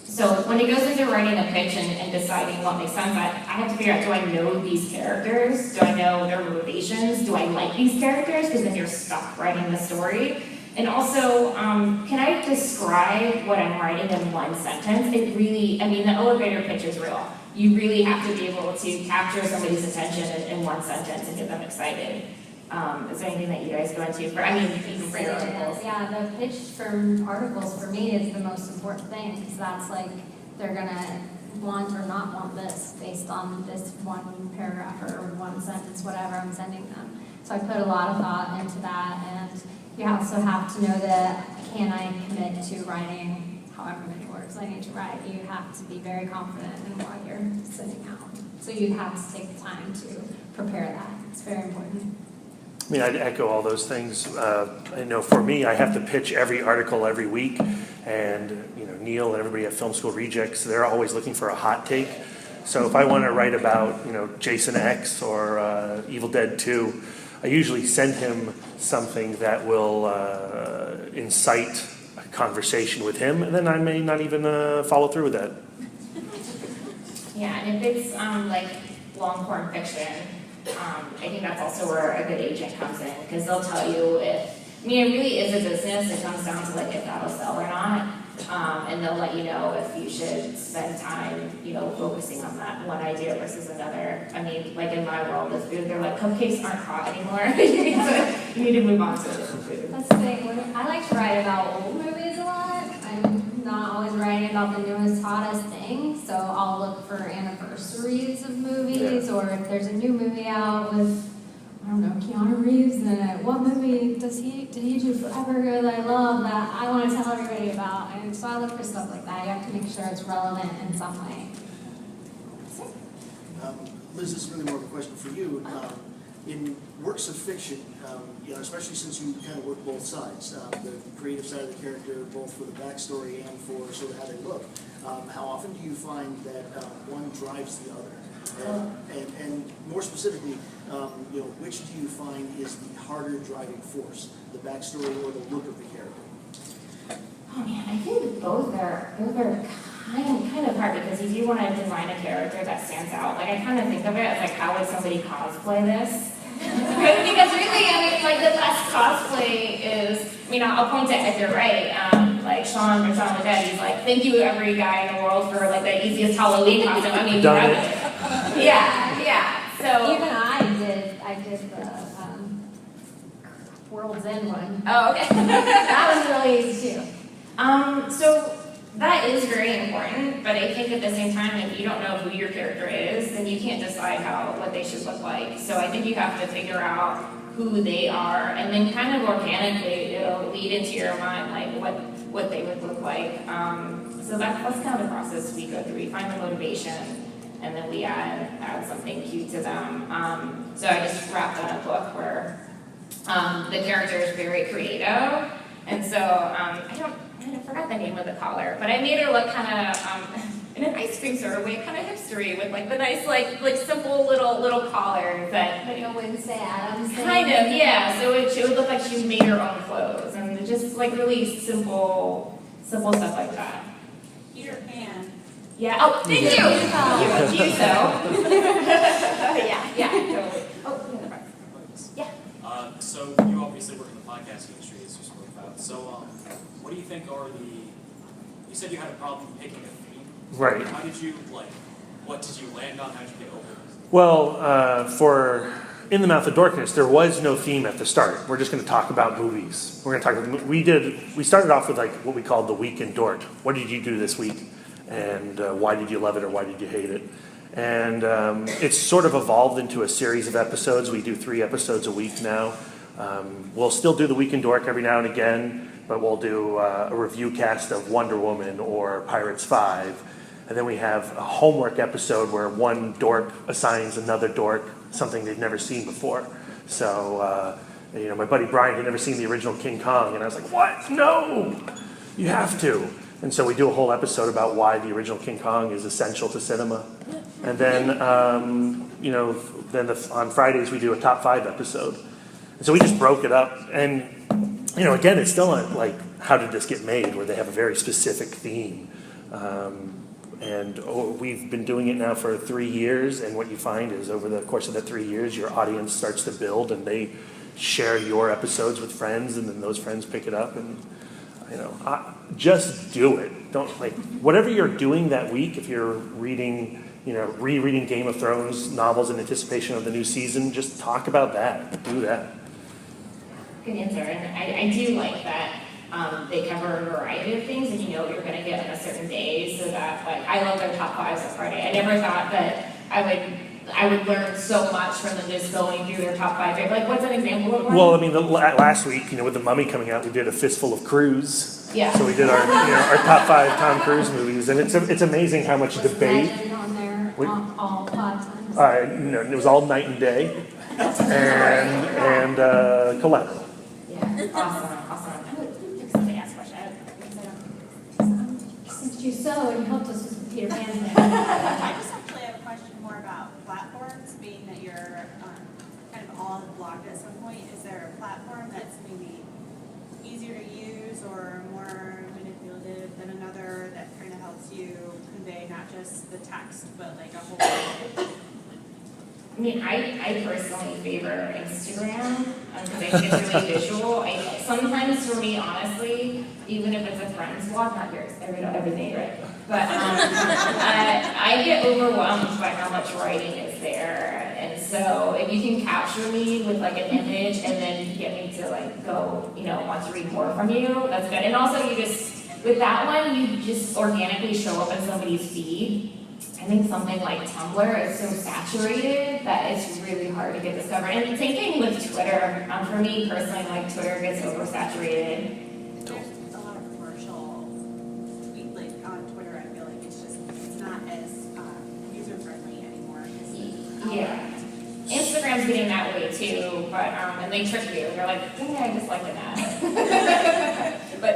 So when it goes into writing a pitch and deciding what makes sense, I have to figure out, do I know these characters? Do I know their motivations? Do I like these characters? Because then you're stuck writing the story. And also, can I describe what I'm writing in one sentence? The elevator pitch is real. You really have to be able to capture somebody's attention in one sentence and get them excited. Is there anything that you guys go into even for your articles? Yeah, the pitch for articles for me is the most important thing because that's like they're gonna want or not want this based on this one paragraph or one sentence, whatever I'm sending them. So I put a lot of thought into that, and you also have to know that can I commit to writing however many words I need to write. You have to be very confident in what you're sending out. So you have to take the time to prepare that. It's very important. I'd echo all those things. I know for me, I have to pitch every article every week, and Neil and everybody at Film School Rejects, they're always looking for a hot take. So if I want to write about Jason X or Evil Dead 2, I usually send him something that will incite a conversation with him, and then I may not even follow through with that. Yeah, and if it's like long-form fiction, I think that's also where a good agent comes in, because they'll tell you it really is a business. It comes down to like if that'll sell or not, and they'll let you know if you should spend time, focusing on that one idea versus another. Like in my world of food, they're like, cupcakes aren't hot anymore. you need to move on to different food. That's the thing. I like to write about old movies a lot. I'm not always writing about the newest, hottest thing, so I'll look for anniversaries of movies, or if there's a new movie out with don't know, Keanu Reeves in it. What movie did he do forever ago that I love that I want to tell everybody about? And so I look for stuff like that. You have to make sure it's relevant in some way. Liz, this is really more of a question for you. In works of fiction, especially since you kind of work both sides, the creative side of the character, both for the backstory and for sort of how they look, how often do you find that one drives the other? And more specifically, which do you find is the harder driving force, the backstory or the look of the character? Oh man, I think both are kind of hard because you do want to design a character that stands out. Like I kind of think of it as like, how would somebody cosplay this? Because really, the best cosplay is, I'll point to Edgar Wright, like Sean Ledet, he's like, thank you every guy in the world for like the easiest Halloween costume. Yeah. So even I did the World's End one. Oh, okay. That was really easy too. So that is very important, but I think at the same time, if you don't know who your character is, then you can't decide what they should look like. So I think you have to figure out who they are, and then kind of organically it'll lead into your mind like what they would look like. So that's kind of the process we go through. We find the motivation, and then we add something cute to them. So I just wrapped on a book where the character is very creative, and so I forgot the name of the collar, but I made her look kind of, in an ice cream sort of way, kind of hipstery with like the nice, like simple little collars that. Like a Wednesday Addams thing. Kind of, yeah. So it would look like she made her own clothes, and just like really simple stuff like that. Peter Pan. Yeah. Oh, thank you. You so. Yeah. Totally. Oh, in the front. Yeah. So you obviously work in the podcast industry, as you spoke about. So, what do you think are you said you had a problem picking a theme. Right. How did you, what did you land on? How did you get over it? Well, for In the Mouth of Dorkness, there was no theme at the start. We're just going to talk about movies. We're going to talk. We started off with what we called the Week in Dork. What did you do this week? And why did you love it or why did you hate it? And it's sort of evolved into a series of episodes. We do 3 episodes a week now. We'll still do the Week in Dork every now and again, but we'll do a review cast of Wonder Woman or Pirates 5. And then we have a homework episode where one dork assigns another dork something they've never seen before. So, my buddy Brian had never seen the original King Kong, and I was like, what? No! You have to. And so we do a whole episode about why the original King Kong is essential to cinema. And then, on Fridays we do a top 5 episode. And so we just broke it up. And, again, it's still like, how did this get made, where they have a very specific theme. We've been doing it now for 3 years, and what you find is over the course of that 3 years, your audience starts to build, and they share your episodes with friends, and then those friends pick it up, and just do it. Don't whatever you're doing that week. If you're reading, rereading Game of Thrones novels in anticipation of the new season, just talk about that. Do that. Good answer, and I do like that. They cover a variety of things, and you know what you're going to get on a certain day. So that, I love their top 5s on Friday. I never thought that I would learn so much from them just going through their top 5. What's an example of one? Well, last week, with The Mummy coming out, we did a fistful of Cruise. Yeah. So we did our top 5 Tom Cruise movies, and it's amazing how much debate. On there all 5 times. It was all Night and Day, and Collateral. Yeah. Awesome. Since you sewed and helped us with Peter Pan there. I just actually have a question more about platforms, being that you're kind of all blogged at some point. Is there a platform that's maybe easier to use or more manipulative than another that kind of helps you convey not just the text, but a whole I personally favor Instagram because I think it's really visual. Sometimes for me, honestly, even if it's a friend's blog, not yours, I read everything you write, but I get overwhelmed by how much writing is there. And so if you can capture me with an image and then get me to go, want to read more from you, that's good. And also with that one, you just organically show up in somebody's feed. I think something like Tumblr is so saturated that it's really hard to get discovered. And same thing with Twitter. For me personally, like Twitter gets oversaturated. There's a lot of commercial tweet like on Twitter. I feel like it's not as user friendly anymore. Yeah. Instagram's getting that way too, but and they trick you. They're like, yeah, I just like an ad. But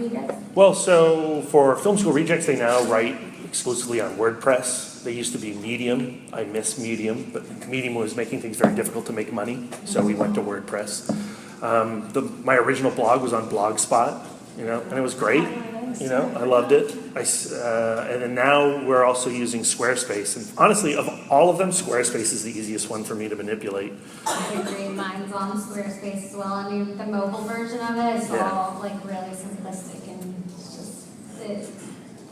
you guys? Well, so for Film School Rejects, they now write exclusively on WordPress. They used to be Medium. I miss Medium, but Medium was making things very difficult to make money, so we went to WordPress. My original blog was on Blogspot, and it was great. I loved it. And then now we're also using Squarespace. And honestly, of all of them, Squarespace is the easiest one for me to manipulate. I agree. Mine's on Squarespace as well. I mean, the mobile version of it is all like really simplistic and it's just the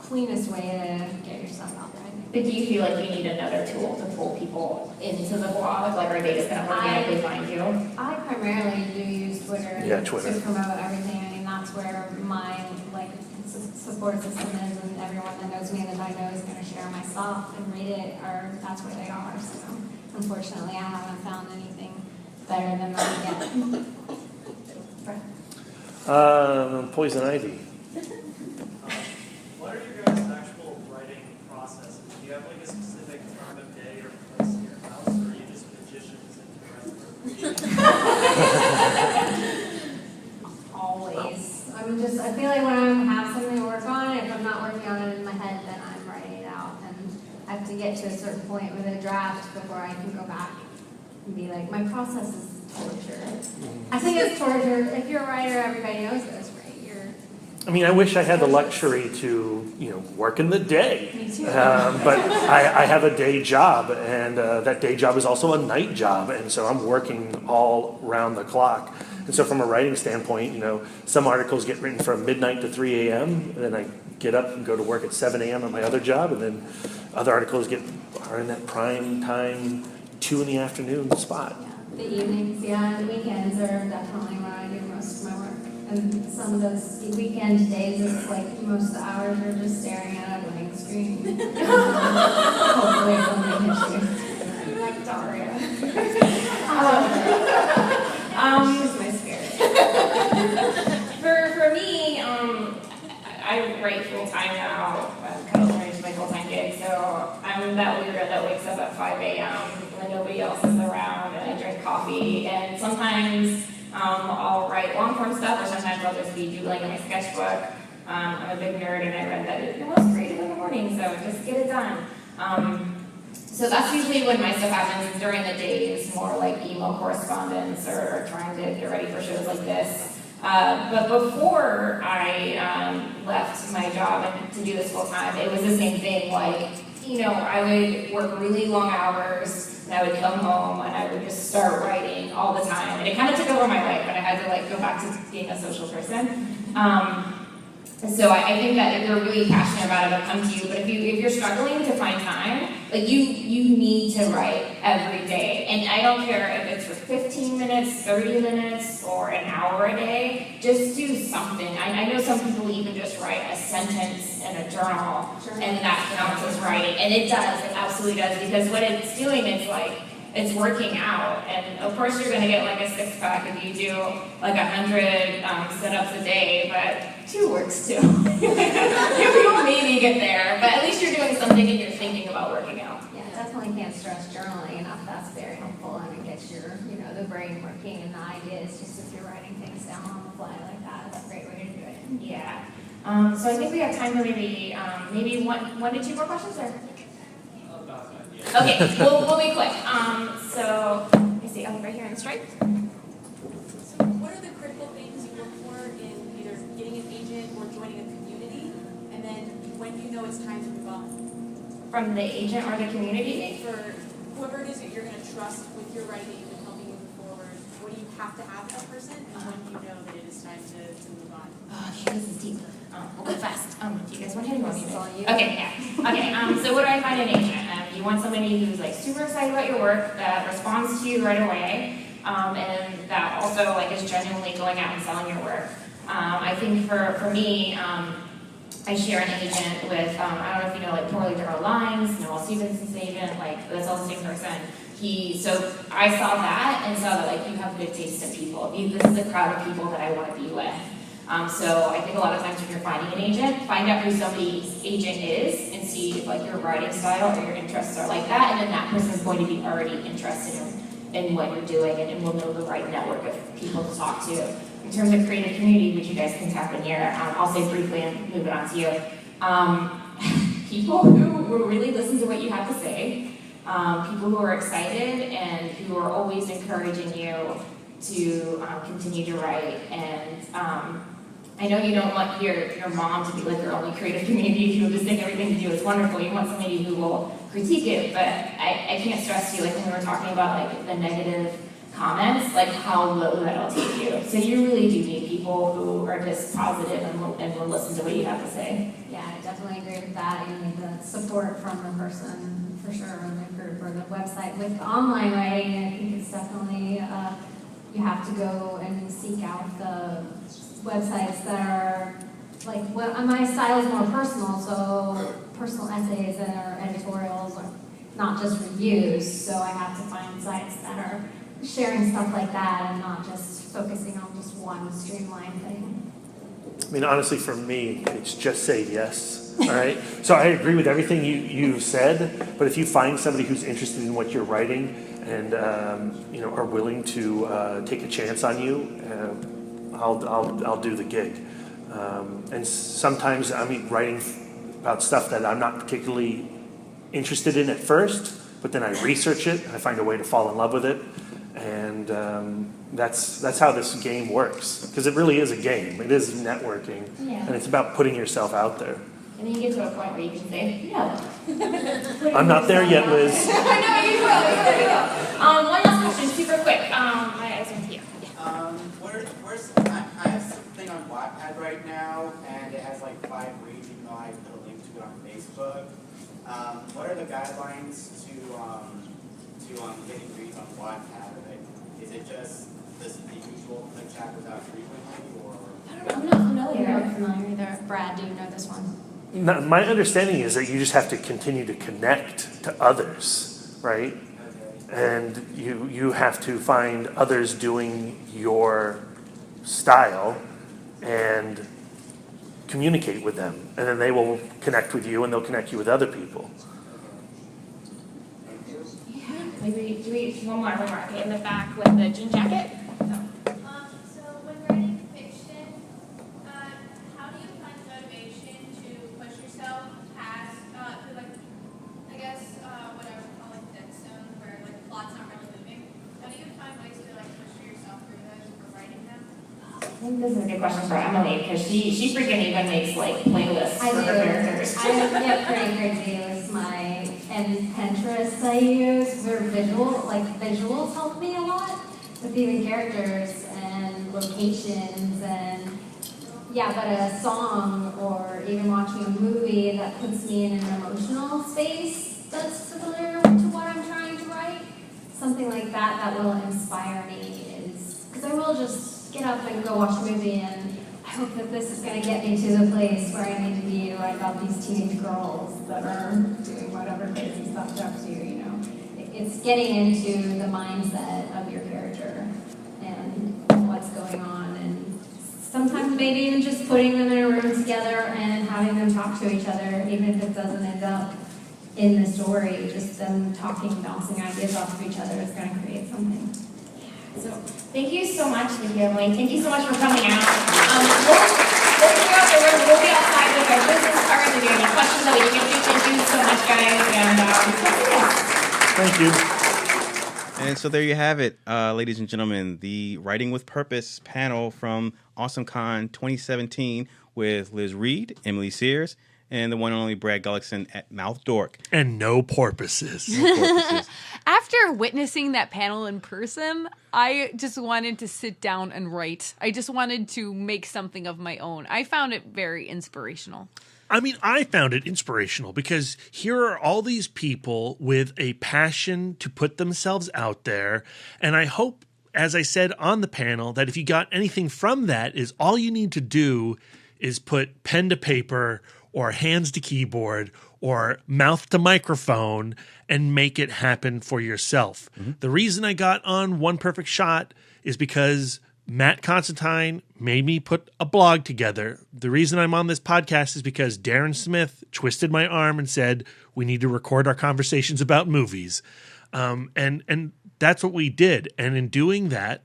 cleanest way to get yourself out there. But do you feel like you need another tool to pull people into the blog? Like, are they just going to organically find you? I primarily do use Twitter. Yeah, Twitter. To promote everything. I mean, that's where my support system is, and everyone that knows me and that I know is going to share my stuff and read it, or that's where they are. So, unfortunately, I haven't found anything better than that yet. Poison Ivy. What are your guys' actual writing processes? Do you have like a specific time of day or place in your house, or are you just magicians into the Always. I feel like when I have something to work on, if I'm not working on it in my head, then I'm writing it out. And I have to get to a certain point with a draft before I can go back and be like, my process is torture. I think it's torture. If you're a writer, everybody knows this, right? I wish I had the luxury to, work in the day. Me too. But I have a day job, and that day job is also a night job, and so I'm working all round the clock. And so from a writing standpoint, some articles get written from midnight to 3 a.m., and then I get up and go to work at 7 a.m. on my other job, and then other articles are in that prime time, 2 in the afternoon spot. Yeah. The evenings, and the weekends are definitely when I do most of my work. And some of those weekend days, it's like most of the hours are just staring at a blank screen. Hopefully something hits you. Like Daria. She's my spirit. For me, I write full time now. Cuddles is my full time gig, so I'm that weirdo that wakes up at 5 a.m. when nobody else is around, and I drink coffee. And sometimes I'll write long form stuff, or sometimes I'll just be doodling in my sketchbook. I'm a big nerd, and I read that you're most creative in the morning, so just get it done. So that's usually when my stuff happens. During the days, more like email correspondence or trying to get ready for shows like this. But before I left my job and to do this full time, it was the same thing. Like, I would work really long hours, and I would come home and I would just start writing all the time. And it kind of took over my life, but I had to go back to being a social person. So I think that if you're really passionate about it, it'll come to you. But if you're struggling to find time, you need to write every day. And I don't care if it's for 15 minutes, 30 minutes, or an hour a day. Just do something. I know some people even just write a sentence in a journal, and that counts as writing. And it does. It absolutely does. Because what it's doing is it's working out. And of course you're going to get a six-pack if you do 100 sit-ups a day, but 2 works too. You'll maybe get there, but at least you're doing something and you're thinking about working out. Yeah, definitely can't stress journaling enough. That's very helpful, and it gets your, the brain working and the ideas. Just if you're writing things down on the fly like that, it's a great way to do it. Yeah. So I think we have time for maybe one to 2 more questions, or? Okay, we'll be quick. So let me see. Right here in the stripe. So what are the critical things you look for in either getting an agent or joining a community? And then when do you know it's time to move on? From the agent or the community? For whoever it is that you're going to trust with your writing and helping you move forward, what do you have to have that person? And when do you know that it is time to move on? Okay, this is deep. We'll go fast. Do you guys want to hear more music? You. Okay, yeah. Okay, so what do I find an agent? You want somebody who's super excited about your work, that responds to you right away, and that also is genuinely going out and selling your work. I think for me, I share an agent with, I don't know if you know, like Poorly Darrell Lines, Noel Stevenson's agent, like that's all the same person. So I saw that and saw that like you have good taste in people. This is a crowd of people that I want to be with. So I think a lot of times when you're finding an agent, find out who somebody's agent is and see if like your writing style or your interests are like that, and then that person's going to be already interested in what you're doing and will know the right network of people to talk to. In terms of creative community, which you guys can tap in here, I'll say briefly and move it on to you. People who will really listen to what you have to say, people who are excited and who are always encouraging you to continue to write. And I know you don't want your mom to be like your only creative community who just think everything you do is wonderful. You want somebody who will critique it, but I can't stress to you, like when we were talking about like the negative comments, like how low that'll take you. So you really do need people who are just positive and will listen to what you have to say. Yeah, I definitely agree with that. You need the support from the person for sure, in the group or the website. With online writing, I think it's definitely you have to go and seek out the websites that are like, well, my style is more personal, so personal essays and or editorials are not just reviews. So I have to find sites that are sharing stuff like that and not just focusing on just one streamlined thing. I mean, honestly, for me, it's just say yes. All right. So I agree with everything you said, but if you find somebody who's interested in what you're writing and are willing to take a chance on you, I'll do the gig. And sometimes I'm writing about stuff that I'm not particularly interested in at first, but then I research it and I find a way to fall in love with it. And that's how this game works, because it really is a game. It is networking, and it's about putting yourself out there. And then you get to a point where you can say, no. I'm not there yet, Liz. No, you will. One last question, super quick. My eyes are here. I have something on Wattpad right now, and it has like 5 reads, even though I put a link to it on Facebook. What are the guidelines to getting reads on Wattpad? Is it just the usual click chat without frequently, or? I'm not familiar. I'm not familiar either. Brad, do you know this one? My understanding is that you just have to continue to connect to others, right? And you have to find others doing your style and communicate with them, and then they will connect with you, and they'll connect you with other people. Maybe do we one more. Okay, in the back with the jean jacket. So when writing fiction, how do you find motivation to push yourself past, like, I guess, whatever we call like dead zone, where like the plot's not really moving? How do you find ways to like push yourself through those for writing them? I think this is a good question for Emily, because she freaking even makes like playlists for her characters. I get pretty crazy with my and Pinterest I use for visuals help me a lot with even characters and locations and but a song or even watching a movie that puts me in an emotional space that's similar to what I'm trying to write. Something like that will inspire me is because I will just get up and go watch a movie and I hope that this is going to get me to the place where I need to be to write about these teenage girls that are doing whatever crazy stuff they're up to, you know. It's getting into the mindset of your character and what's going on, and sometimes maybe even just putting them in a room together and having them talk to each other, even if it doesn't end up in the story, just them talking, bouncing ideas off of each other is going to create something. So thank you so much, Emily. Thank you so much for coming out. We'll figure out the room. We'll be outside with our business cards. If you have any questions that we can get to, thank you so much, guys. And Thank you. And so there you have it, ladies and gentlemen, the Writing with Purpose panel from AwesomeCon 2017 with Liz Reed, Emily Sears, and the one and only Brad Gullickson at Mouth Dork. And no porpoises. After witnessing that panel in person, I just wanted to sit down and write. I just wanted to make something of my own. I found it very inspirational. I mean, I found it inspirational because here are all these people with a passion to put themselves out there. And I hope, as I said on the panel, that if you got anything from that, is all you need to do is put pen to paper or hands to keyboard or mouth to microphone and make it happen for yourself. The reason I got on One Perfect Shot is because Matt Constantine made me put a blog together. The reason I'm on this podcast is because Darren Smith twisted my arm and said, we need to record our conversations about movies. And that's what we did. And in doing that,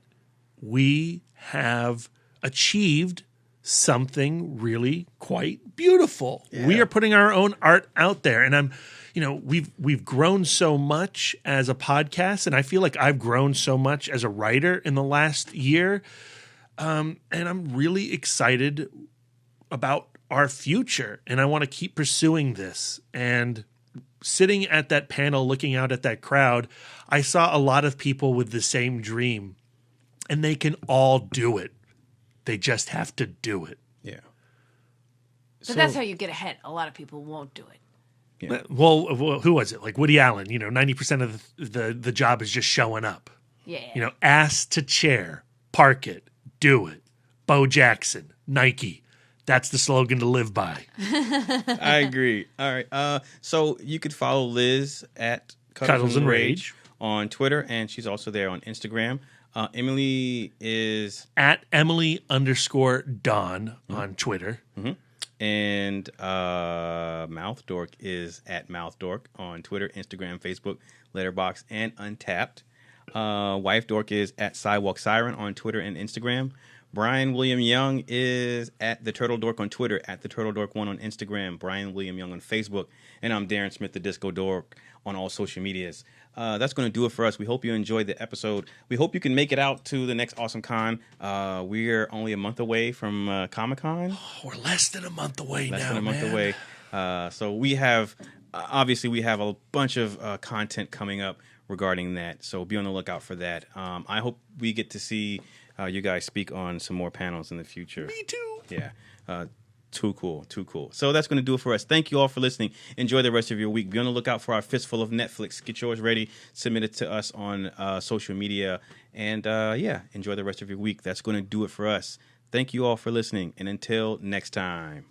we have achieved something really quite beautiful. Yeah. We are putting our own art out there. And we've grown so much as a podcast, and I feel like I've grown so much as a writer in the last year. And I'm really excited about our future, and I want to keep pursuing this. And sitting at that panel, looking out at that crowd, I saw a lot of people with the same dream, and they can all do it. They just have to do it. Yeah. But that's how you get ahead. A lot of people won't do it. Yeah. Well, who was it? Like Woody Allen, 90% of the job is just showing up. Yeah. Ass to chair, park it, do it. Bo Jackson, Nike. That's the slogan to live by. I agree. All right. So you could follow Liz at Cuddles and Rage on Twitter, and she's also there on Instagram. Emily is at Emily_Dawn on Twitter. Mm-hmm. And Mouth Dork is at Mouth Dork on Twitter, Instagram, Facebook, Letterboxd, and Untapped. Wife Dork is at Sidewalk Siren on Twitter and Instagram. Brian William Young is at The Turtle Dork on Twitter, at The Turtle Dork 1 on Instagram, Brian William Young on Facebook, and I'm Darren Smith, the Disco Dork, on all social medias. That's going to do it for us. We hope you enjoyed the episode. We hope you can make it out to the next Awesome Con. We're only a month away from Comic-Con. Oh, we're less than a month away Less than a month away. So we have, obviously, we have a bunch of content coming up regarding that. So be on the lookout for that. I hope we get to see you guys speak on some more panels in the future. Me too. Yeah. Too cool. So that's going to do it for us. Thank you all for listening. Enjoy the rest of your week. Be on the lookout for our Fistful of Netflix. Get yours ready. Submit it to us on social media. And enjoy the rest of your week. That's going to do it for us. Thank you all for listening. And until next time.